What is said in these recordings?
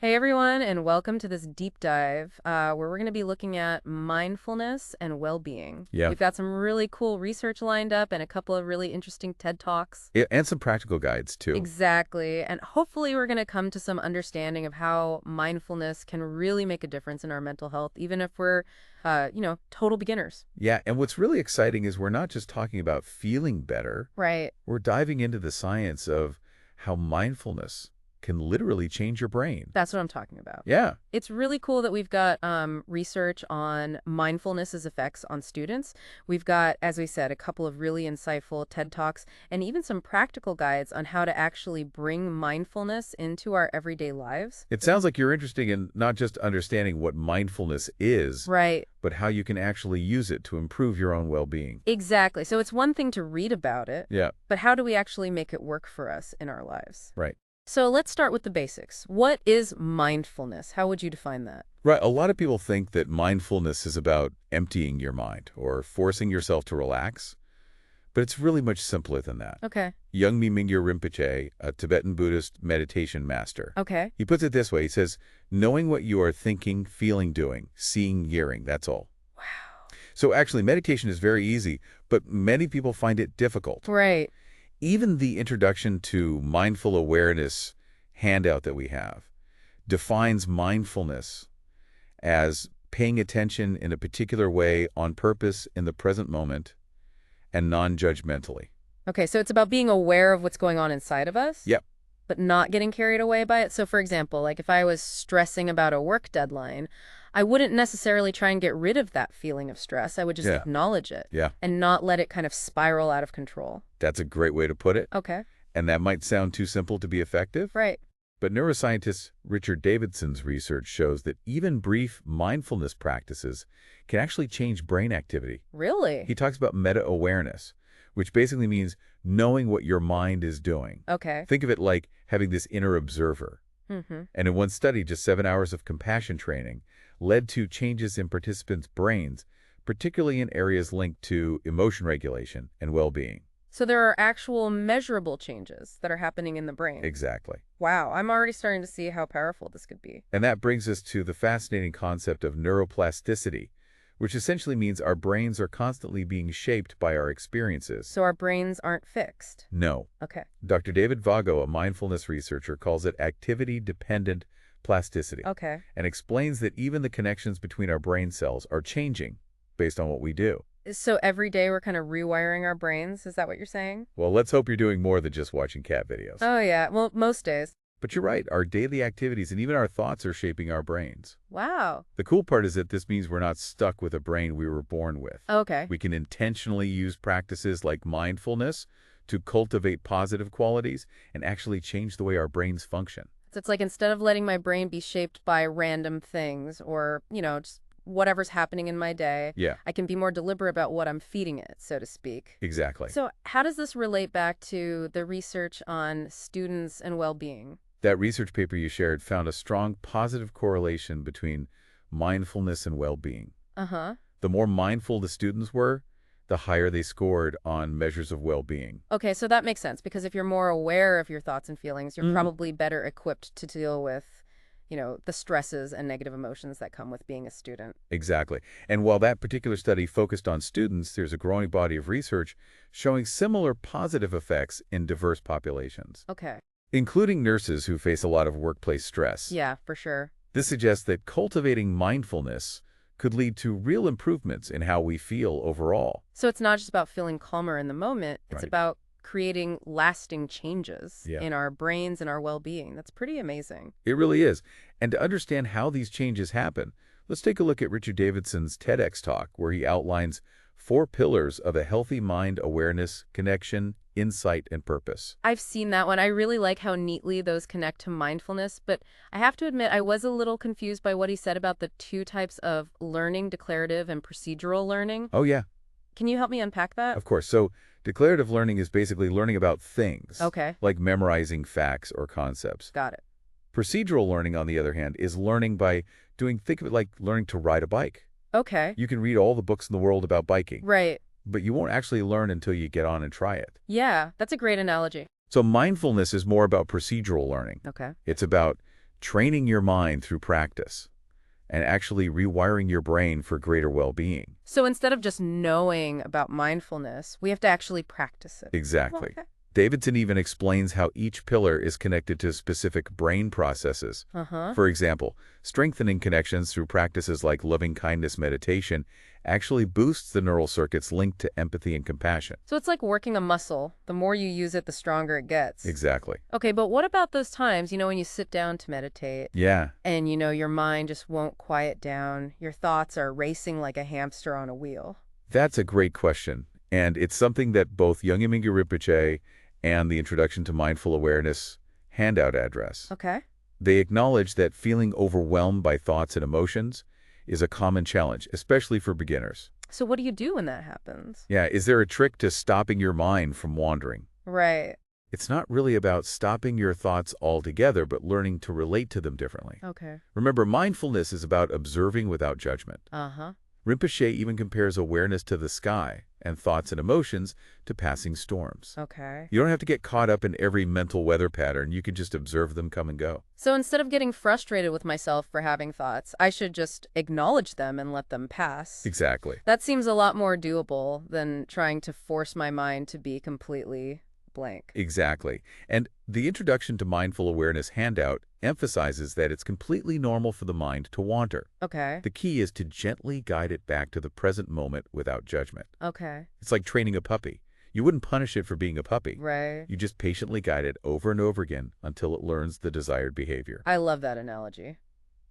Hey everyone, and welcome to this deep dive where we're going to be looking at mindfulness and well-being. Yeah. We've got some really cool research lined up and a couple of really interesting TED Talks. Yeah, and some practical guides too. Exactly, and hopefully we're going to come to some understanding of how mindfulness can really make a difference in our mental health, even if we're, total beginners. Yeah, and what's really exciting is we're not just talking about feeling better, Right. we're diving into the science of how mindfulness can literally change your brain. That's what I'm talking about. Yeah, It's really cool that we've got research on mindfulness's effects on students. We've got, as we said, a couple of really insightful TED Talks and even some practical guides on how to actually bring mindfulness into our everyday lives. it sounds like you're interested in not just understanding what mindfulness is, Right. but how you can actually use it to improve your own well-being. Exactly. So it's one thing to read about it, Yeah, but how do we actually make it work for us in our lives? right. So let's start with the basics. What is mindfulness? How would you define that? Right, a lot of people think that mindfulness is about emptying your mind or forcing yourself to relax, but it's really much simpler than that. Okay. Young Mingyo Rinpoche, a Tibetan Buddhist meditation master, Okay. he puts it this way. He says, knowing what you are thinking, feeling, doing, seeing, hearing, that's all. Wow. So actually, meditation is very easy, but many people find it difficult. Right. Even the introduction to mindful awareness handout that we have defines mindfulness as paying attention in a particular way on purpose in the present moment and non-judgmentally. Okay, so it's about being aware of what's going on inside of us, Yep. but not getting carried away by it. So, for example, like if I was stressing about a work deadline, I wouldn't necessarily try and get rid of that feeling of stress. I would just Yeah. acknowledge it Yeah. and not let it kind of spiral out of control. That's a great way to put it. Okay, And that might sound too simple to be effective, right. but neuroscientist Richard Davidson's research shows that even brief mindfulness practices can actually change brain activity. Really? He talks about meta-awareness, which basically means knowing what your mind is doing. Okay. Think of it like having this inner observer. Mm-hmm. And in one study, just 7 hours of compassion training led to changes in participants' brains, particularly in areas linked to emotion regulation and well-being. So there are actual measurable changes that are happening in the brain. Exactly. Wow, I'm already starting to see how powerful this could be. And that brings us to the fascinating concept of neuroplasticity, which essentially means our brains are constantly being shaped by our experiences. So our brains aren't fixed. No. Okay. Dr. David Vago, a mindfulness researcher, calls it activity-dependent plasticity, Okay. and explains that even the connections between our brain cells are changing based on what we do. So every day we're kind of rewiring our brains? Is that what you're saying? Well, let's hope you're doing more than just watching cat videos. Oh, yeah. Well, most days. But you're right, our daily activities and even our thoughts are shaping our brains. Wow. The cool part is that this means we're not stuck with a brain we were born with. Okay. We can intentionally use practices like mindfulness to cultivate positive qualities and actually change the way our brains function. So it's like instead of letting my brain be shaped by random things or, just whatever's happening in my day, Yeah, I can be more deliberate about what I'm feeding it, so to speak. exactly. So how does this relate back to the research on students and well-being? That research paper you shared found a strong positive correlation between mindfulness and well-being. Uh-huh. The more mindful the students were, the higher they scored on measures of well-being. Okay, so that makes sense because if you're more aware of your thoughts and feelings, you're probably better equipped to deal with, the stresses and negative emotions that come with being a student. Exactly. And while that particular study focused on students, there's a growing body of research showing similar positive effects in diverse populations, Okay. including nurses who face a lot of workplace stress. Yeah, for sure. This suggests that cultivating mindfulness could lead to real improvements in how we feel overall. So it's not just about feeling calmer in the moment, it's Right. about creating lasting changes Yeah. in our brains and our well-being. That's pretty amazing. It really is. And to understand how these changes happen, let's take a look at Richard Davidson's TEDx talk, where he outlines 4 pillars of a healthy mind: awareness, connection, insight, and purpose. I've seen that one. I really like how neatly those connect to mindfulness, but I have to admit I was a little confused by what he said about the 2 types of learning, declarative and procedural learning. Oh, yeah, Can you help me unpack that? of course. So declarative learning is basically learning about things, Okay, like memorizing facts or concepts. got it. Procedural learning, on the other hand, is learning by doing, think of it like learning to ride a bike. Okay, You can read all the books in the world about biking, right. but you won't actually learn until you get on and try it. Yeah, that's a great analogy. So mindfulness is more about procedural learning. Okay. It's about training your mind through practice and actually rewiring your brain for greater well-being. So instead of just knowing about mindfulness, we have to actually practice it. Well, Exactly. okay. Davidson even explains how each pillar is connected to specific brain processes. Uh-huh. For example, strengthening connections through practices like loving-kindness meditation actually boosts the neural circuits linked to empathy and compassion. So it's like working a muscle. The more you use it, the stronger it gets. Exactly. Okay, but what about those times, when you sit down to meditate Yeah, and, your mind just won't quiet down? Your thoughts are racing like a hamster on a wheel. that's a great question. And it's something that both Yongey Rinpoche and the Introduction to Mindful Awareness handout address. Okay. They acknowledge that feeling overwhelmed by thoughts and emotions is a common challenge, especially for beginners. So what do you do when that happens? Yeah, is there a trick to stopping your mind from wandering? Right. It's not really about stopping your thoughts altogether, but learning to relate to them differently. Okay. Remember, mindfulness is about observing without judgment. Uh-huh. Rinpoche even compares awareness to the sky and thoughts and emotions to passing storms. Okay. You don't have to get caught up in every mental weather pattern. You can just observe them come and go. So instead of getting frustrated with myself for having thoughts, I should just acknowledge them and let them pass. Exactly. That seems a lot more doable than trying to force my mind to be completely blank. Exactly. And the Introduction to Mindful Awareness handout emphasizes that it's completely normal for the mind to wander. Okay. The key is to gently guide it back to the present moment without judgment. Okay. It's like training a puppy. You wouldn't punish it for being a puppy. Right. You just patiently guide it over and over again until it learns the desired behavior. I love that analogy.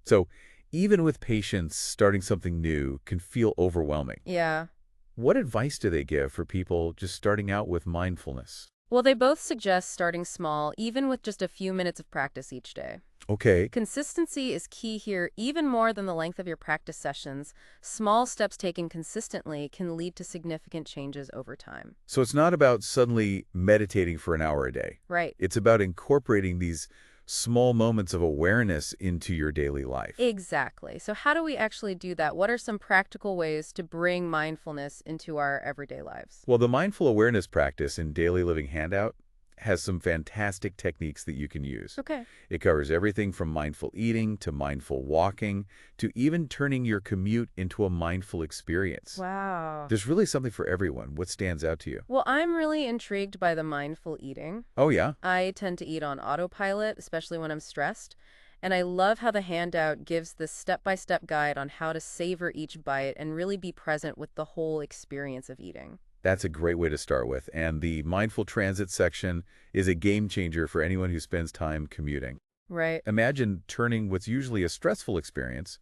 So, even with patience, starting something new can feel overwhelming. Yeah. What advice do they give for people just starting out with mindfulness? Well, they both suggest starting small, even with just a few minutes of practice each day. Okay, Consistency is key here, even more than the length of your practice sessions. Small steps taken consistently can lead to significant changes over time. so it's not about suddenly meditating for an hour a day. Right. It's about incorporating these small moments of awareness into your daily life. Exactly. So how do we actually do that? What are some practical ways to bring mindfulness into our everyday lives? Well, the mindful awareness practice in Daily Living Handout has some fantastic techniques that you can use. Okay. It covers everything from mindful eating to mindful walking to even turning your commute into a mindful experience. Wow. There's really something for everyone. What stands out to you? Well, I'm really intrigued by the mindful eating. Oh, yeah? I tend to eat on autopilot, especially when I'm stressed. And I love how the handout gives this step-by-step guide on how to savor each bite and really be present with the whole experience of eating. That's a great way to start with. And the mindful transit section is a game changer for anyone who spends time commuting. Right. Imagine turning what's usually a stressful experience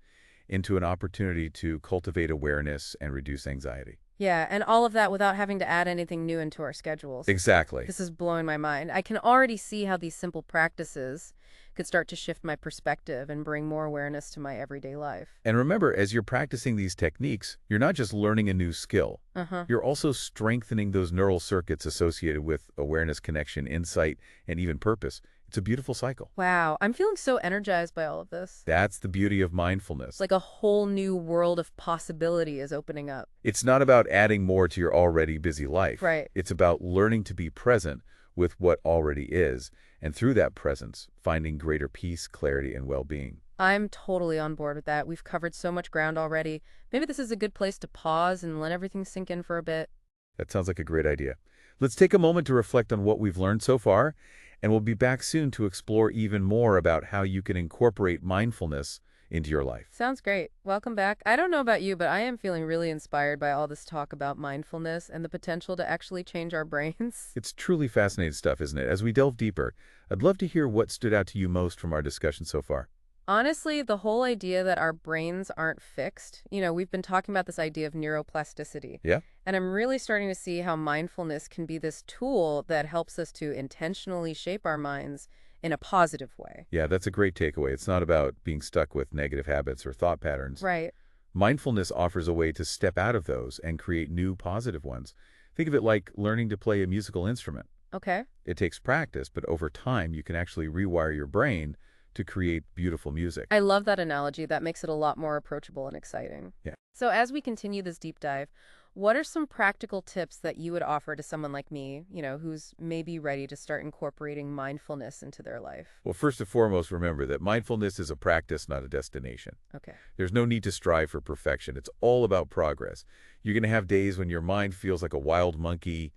into an opportunity to cultivate awareness and reduce anxiety. Yeah, and all of that without having to add anything new into our schedules. Exactly. This is blowing my mind. I can already see how these simple practices could start to shift my perspective and bring more awareness to my everyday life. And remember, as you're practicing these techniques, you're not just learning a new skill. Uh-huh. You're also strengthening those neural circuits associated with awareness, connection, insight, and even purpose. It's a beautiful cycle. Wow, I'm feeling so energized by all of this. That's the beauty of mindfulness. It's like a whole new world of possibility is opening up. It's not about adding more to your already busy life. Right. It's about learning to be present with what already is, and through that presence, finding greater peace, clarity, and well-being. I'm totally on board with that. We've covered so much ground already. Maybe this is a good place to pause and let everything sink in for a bit. That sounds like a great idea. Let's take a moment to reflect on what we've learned so far, and we'll be back soon to explore even more about how you can incorporate mindfulness into your life. Sounds great. Welcome back. I don't know about you, but I am feeling really inspired by all this talk about mindfulness and the potential to actually change our brains. It's truly fascinating stuff, isn't it? As we delve deeper, I'd love to hear what stood out to you most from our discussion so far. Honestly, the whole idea that our brains aren't fixed, we've been talking about this idea of neuroplasticity. Yeah? And I'm really starting to see how mindfulness can be this tool that helps us to intentionally shape our minds in a positive way. Yeah, that's a great takeaway. It's not about being stuck with negative habits or thought patterns. Right. Mindfulness offers a way to step out of those and create new positive ones. Think of it like learning to play a musical instrument. Okay. It takes practice, but over time you can actually rewire your brain to create beautiful music. I love that analogy. That makes it a lot more approachable and exciting. Yeah. So as we continue this deep dive, What are some practical tips that you would offer to someone like me, who's maybe ready to start incorporating mindfulness into their life? Well, first and foremost, remember that mindfulness is a practice, not a destination. Okay. There's no need to strive for perfection. It's all about progress. You're going to have days when your mind feels like a wild monkey,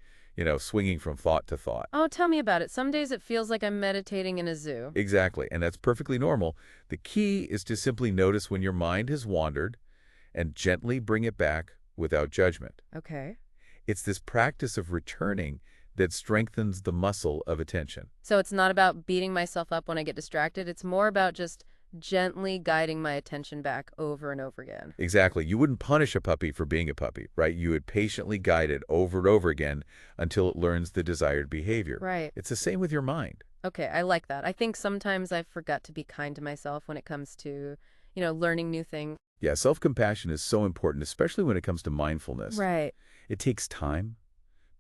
swinging from thought to thought. Oh, tell me about it. Some days it feels like I'm meditating in a zoo. Exactly, and that's perfectly normal. The key is to simply notice when your mind has wandered and gently bring it back without judgment. Okay. It's this practice of returning that strengthens the muscle of attention. So it's not about beating myself up when I get distracted. It's more about just gently guiding my attention back over and over again. Exactly. You wouldn't punish a puppy for being a puppy, right? You would patiently guide it over and over again until it learns the desired behavior. Right. It's the same with your mind. Okay, I like that. I think sometimes I forget to be kind to myself when it comes to, learning new things. Yeah, self-compassion is so important, especially when it comes to mindfulness. Right. It takes time,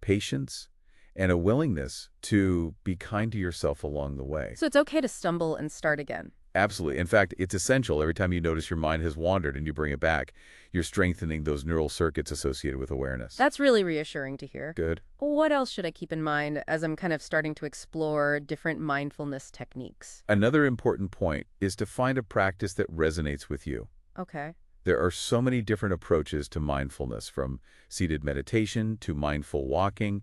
patience, and a willingness to be kind to yourself along the way. So it's okay to stumble and start again. Absolutely. In fact, it's essential. Every time you notice your mind has wandered and you bring it back, you're strengthening those neural circuits associated with awareness. That's really reassuring to hear. Good. What else should I keep in mind as I'm kind of starting to explore different mindfulness techniques? Another important point is to find a practice that resonates with you. Okay. There are so many different approaches to mindfulness, from seated meditation to mindful walking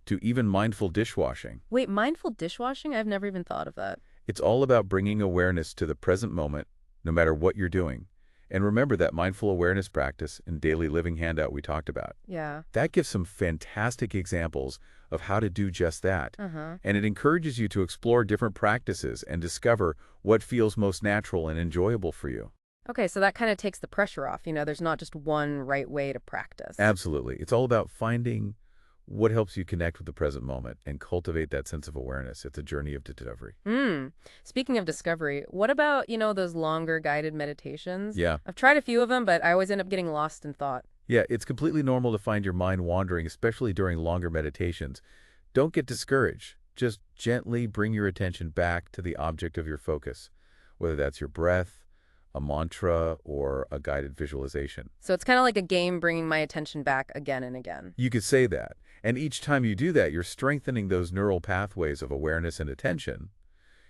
to even mindful dishwashing. Wait, mindful dishwashing? I've never even thought of that. It's all about bringing awareness to the present moment, no matter what you're doing. And remember that mindful awareness practice and daily living handout we talked about. Yeah. That gives some fantastic examples of how to do just that. Uh-huh. And it encourages you to explore different practices and discover what feels most natural and enjoyable for you. Okay, so that kind of takes the pressure off. There's not just one right way to practice. Absolutely. It's all about finding what helps you connect with the present moment and cultivate that sense of awareness. It's a journey of discovery. Speaking of discovery, what about, those longer guided meditations? Yeah. I've tried a few of them, but I always end up getting lost in thought. Yeah, it's completely normal to find your mind wandering, especially during longer meditations. Don't get discouraged. Just gently bring your attention back to the object of your focus, whether that's your breath, a mantra, or a guided visualization. So it's kind of like a game bringing my attention back again and again. You could say that. And each time you do that, you're strengthening those neural pathways of awareness and attention.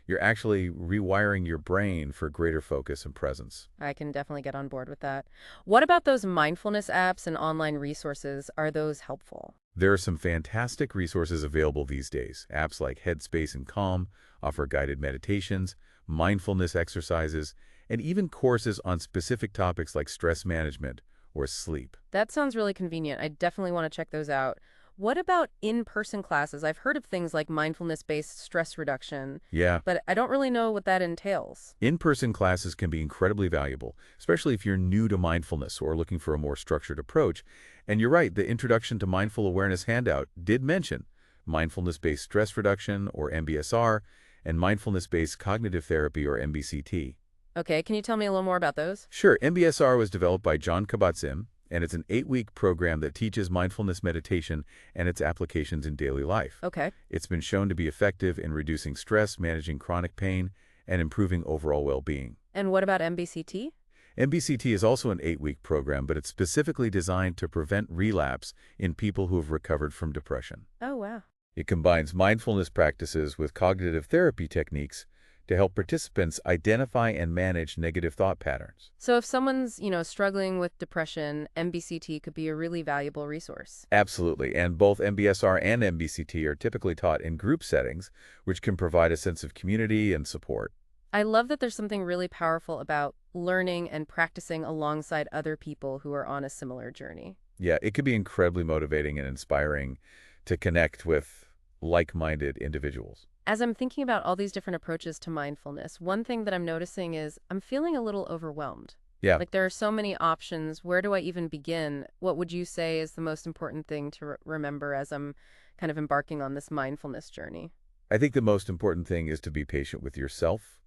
You're actually rewiring your brain for greater focus and presence. I can definitely get on board with that. What about those mindfulness apps and online resources? Are those helpful? There are some fantastic resources available these days. Apps like Headspace and Calm offer guided meditations, mindfulness exercises, and even courses on specific topics like stress management or sleep. That sounds really convenient. I definitely want to check those out. What about in-person classes? I've heard of things like mindfulness-based stress reduction, Yeah, but I don't really know what that entails. in-person classes can be incredibly valuable, especially if you're new to mindfulness or looking for a more structured approach. And you're right, the Introduction to Mindful Awareness handout did mention mindfulness-based stress reduction, or MBSR, and mindfulness-based cognitive therapy, or MBCT. Okay, can you tell me a little more about those? Sure, MBSR was developed by John Kabat-Zinn, and it's an 8-week program that teaches mindfulness meditation and its applications in daily life. Okay. It's been shown to be effective in reducing stress, managing chronic pain, and improving overall well-being. And what about MBCT? MBCT is also an 8-week program, but it's specifically designed to prevent relapse in people who have recovered from depression. Oh, wow. It combines mindfulness practices with cognitive therapy techniques to help participants identify and manage negative thought patterns. So if someone's, struggling with depression, MBCT could be a really valuable resource. Absolutely, and both MBSR and MBCT are typically taught in group settings, which can provide a sense of community and support. I love that there's something really powerful about learning and practicing alongside other people who are on a similar journey. Yeah, it could be incredibly motivating and inspiring to connect with like-minded individuals. As I'm thinking about all these different approaches to mindfulness, one thing that I'm noticing is I'm feeling a little overwhelmed. Yeah. Like there are so many options. Where do I even begin? What would you say is the most important thing to remember as I'm kind of embarking on this mindfulness journey? I think the most important thing is to be patient with yourself.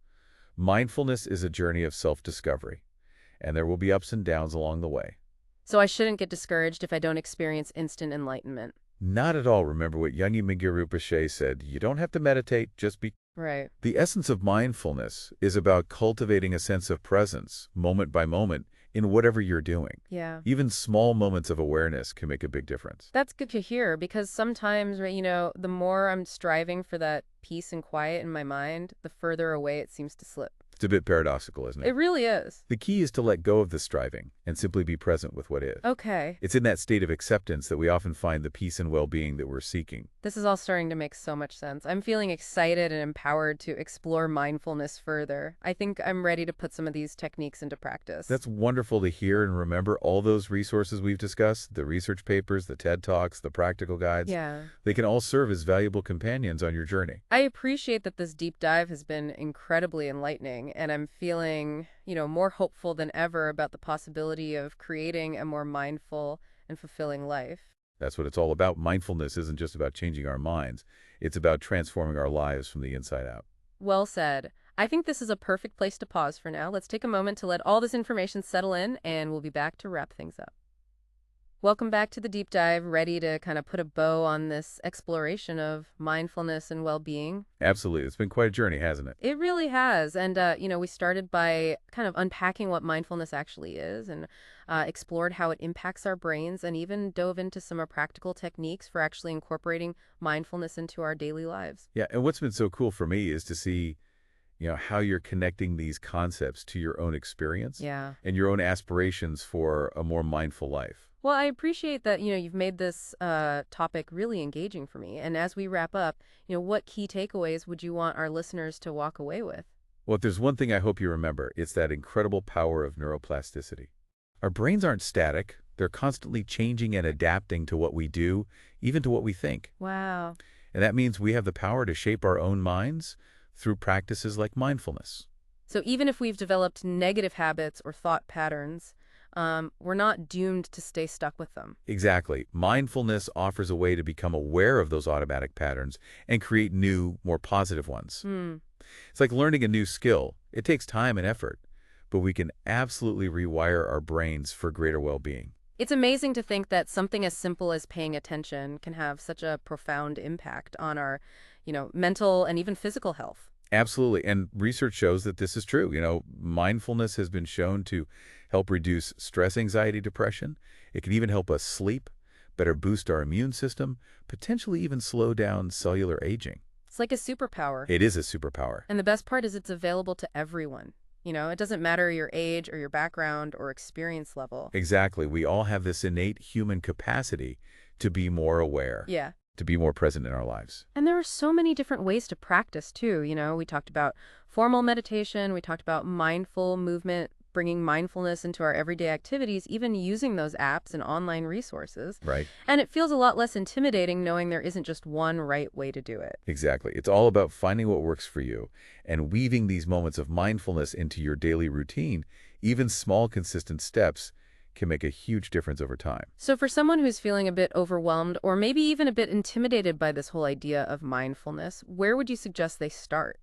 Mindfulness is a journey of self-discovery, and there will be ups and downs along the way. So I shouldn't get discouraged if I don't experience instant enlightenment. Not at all. Remember what Yogi Rinpoche said, you don't have to meditate, just be. Right. The essence of mindfulness is about cultivating a sense of presence, moment by moment, in whatever you're doing. Yeah. Even small moments of awareness can make a big difference. That's good to hear because sometimes, right, the more I'm striving for that peace and quiet in my mind, the further away it seems to slip. It's a bit paradoxical, isn't it? It really is. The key is to let go of the striving and simply be present with what is. Okay. It's in that state of acceptance that we often find the peace and well-being that we're seeking. This is all starting to make so much sense. I'm feeling excited and empowered to explore mindfulness further. I think I'm ready to put some of these techniques into practice. That's wonderful to hear, and remember all those resources we've discussed, the research papers, the TED Talks, the practical guides. Yeah. They can all serve as valuable companions on your journey. I appreciate that this deep dive has been incredibly enlightening, and I'm feeling, more hopeful than ever about the possibility of creating a more mindful and fulfilling life. That's what it's all about. Mindfulness isn't just about changing our minds. It's about transforming our lives from the inside out. Well said. I think this is a perfect place to pause for now. Let's take a moment to let all this information settle in, and we'll be back to wrap things up. Welcome back to the deep dive, ready to kind of put a bow on this exploration of mindfulness and well-being. Absolutely. It's been quite a journey, hasn't it? It really has. And, we started by kind of unpacking what mindfulness actually is and explored how it impacts our brains and even dove into some practical techniques for actually incorporating mindfulness into our daily lives. Yeah, and what's been so cool for me is to see, how you're connecting these concepts to your own experience Yeah. and your own aspirations for a more mindful life. Well, I appreciate that, you've made this topic really engaging for me. And as we wrap up, what key takeaways would you want our listeners to walk away with? Well, if there's one thing I hope you remember, it's that incredible power of neuroplasticity. Our brains aren't static. They're constantly changing and adapting to what we do, even to what we think. Wow. And that means we have the power to shape our own minds through practices like mindfulness. So even if we've developed negative habits or thought patterns, we're not doomed to stay stuck with them. Exactly. Mindfulness offers a way to become aware of those automatic patterns and create new, more positive ones. Hmm. It's like learning a new skill. It takes time and effort, but we can absolutely rewire our brains for greater well-being. It's amazing to think that something as simple as paying attention can have such a profound impact on our, mental and even physical health. Absolutely. And research shows that this is true. Mindfulness has been shown to help reduce stress, anxiety, depression. It can even help us sleep, better boost our immune system, potentially even slow down cellular aging. It's like a superpower. It is a superpower. And the best part is it's available to everyone. It doesn't matter your age or your background or experience level. Exactly. We all have this innate human capacity to be more aware, Yeah. to be more present in our lives. And there are so many different ways to practice too. We talked about formal meditation, we talked about mindful movement, bringing mindfulness into our everyday activities, even using those apps and online resources. Right? And it feels a lot less intimidating knowing there isn't just one right way to do it. Exactly. It's all about finding what works for you and weaving these moments of mindfulness into your daily routine. Even small, consistent steps can make a huge difference over time. So for someone who's feeling a bit overwhelmed or maybe even a bit intimidated by this whole idea of mindfulness, where would you suggest they start?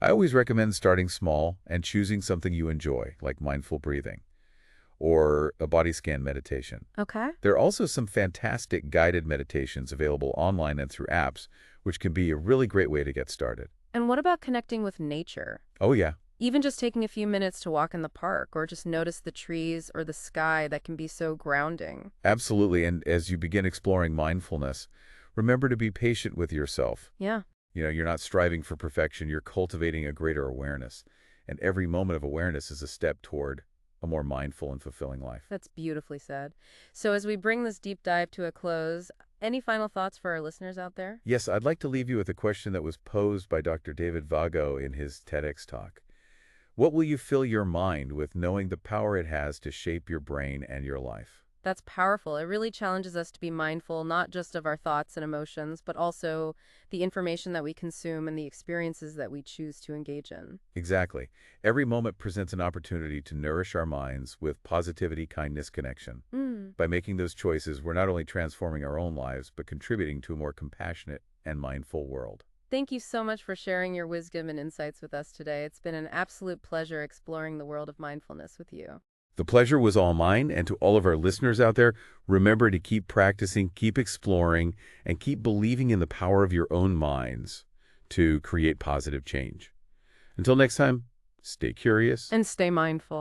I always recommend starting small and choosing something you enjoy, like mindful breathing or a body scan meditation. Okay. There are also some fantastic guided meditations available online and through apps, which can be a really great way to get started. And what about connecting with nature? Oh, yeah. Even just taking a few minutes to walk in the park or just notice the trees or the sky, that can be so grounding. Absolutely. And as you begin exploring mindfulness, remember to be patient with yourself. Yeah. You're not striving for perfection. You're cultivating a greater awareness. And every moment of awareness is a step toward a more mindful and fulfilling life. That's beautifully said. So as we bring this deep dive to a close, any final thoughts for our listeners out there? Yes, I'd like to leave you with a question that was posed by Dr. David Vago in his TEDx talk. What will you fill your mind with knowing the power it has to shape your brain and your life? That's powerful. It really challenges us to be mindful, not just of our thoughts and emotions, but also the information that we consume and the experiences that we choose to engage in. Exactly. Every moment presents an opportunity to nourish our minds with positivity, kindness, connection. Mm. By making those choices, we're not only transforming our own lives, but contributing to a more compassionate and mindful world. Thank you so much for sharing your wisdom and insights with us today. It's been an absolute pleasure exploring the world of mindfulness with you. The pleasure was all mine, and to all of our listeners out there, remember to keep practicing, keep exploring, and keep believing in the power of your own minds to create positive change. Until next time, stay curious And stay mindful.